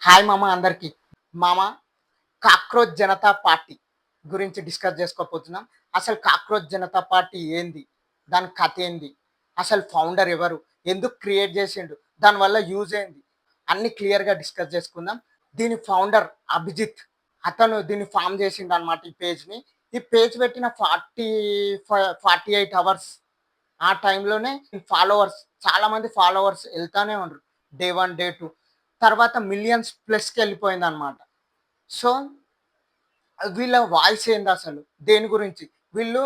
Hi మామ అందరికి. మామ, కాక్రోచ్ జనతా పార్టీ గురించి డిస్కస్ చేసుకోపోతున్నాం. అసలు కాక్రోచ్ జనతా పార్టీ ఏంది? దాని కథ ఏంది? అసలు ఫౌండర్ ఎవరు? ఎందుకు క్రియేట్ చేసిండు? దానివల్ల యూజ్ ఏంది? అన్ని క్లియర్‌గా డిస్కస్ చేసుకుందాం. దీని ఫౌండర్ అభిజిత్. అతను దీన్ని ఫార్మ్ చేసిండనమాట ఈ పేజ్‌ని. ఈ పేజ్ పెట్టిన 48 అవర్స్ ఆ టైంలోనే ఫాలోవర్స్ చాలామంది ఫాలోవర్స్ ఎళ్తానే ఉండ్రు. డే 1, డే 2 తర్వాత మిలియన్స్ ప్లస్‌కెళ్ళిపోయిందనమాట. సో, వీళ్ళ వాయిస్ ఏందసలు? దేని గురించి? వీళ్ళు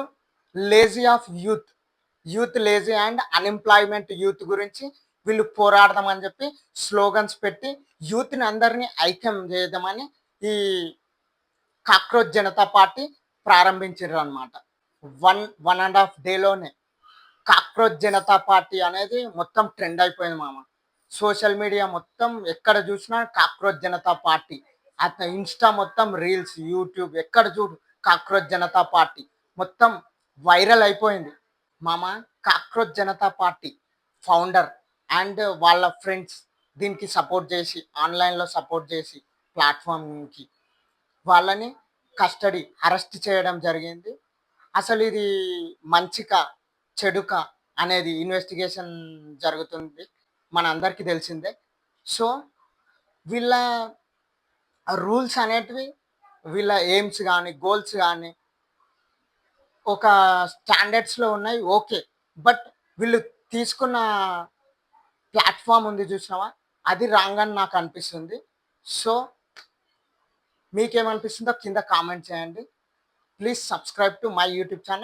lazy of youth. Youth lazy and unemployment youth గురించి వీళ్ళు పోరాడదామని జెప్పి స్లోగన్స్ పెట్టి యూత్‌ని అందరిని ఐక్యం జేద్దామని ఈ కాక్రోచ్ జనతా పార్టీ ప్రారంభించిర్రనమాట. 1 డేలోనే కాక్రోచ్ జనతా పార్టీ అనేది మొత్తం ట్రెండ్ అయిపోయింది మామ. సోషల్ మీడియా మొత్తం ఎక్కడ చూసినా కాక్రోచ్ జనతా పార్టీ. ఇన్‌స్టా మొత్తం రీల్స్, యూట్యూబ్ ఎక్కడ చూడు కాక్రోచ్ జనతా పార్టీ. మొత్తం వైరల్ అయిపోయింది. మామ, cockroach Janata party founder and వాళ్ళ ఫ్రెండ్స్ దీనికి సపోర్ట్ చేసి ఆన్‌లైన్‌లో సపోర్ట్ చేసి ప్లాట్‌ఫార్మ్‌కి వాళ్ళని అరెస్ట్ చేయడం జరిగింది. అసలు ఇది మంచికా? చెడుకా? అనేది ఇన్వెస్టిగేషన్ జరుగుతుంది. మనందరికీ తెలిసిందే. సో, వీళ్ళ రూల్స్ అనేటివి వీళ్ళ ఎయిమ్స్ గాని, గోల్స్ గాని ఒక స్టాండర్డ్స్‌లో ఉన్నాయి. ఓకే. బట్ వీళ్ళు తీసుకున్న ప్లాట్‌ఫార్మ్ ఉంది చూసినావా? అది రాంగ్ అని నాకు అనిపిస్తుంది. సో, మీకేమనిపిస్తుందో కింద కామెంట్ చేయండి. Please subscribe to my YouTube channel.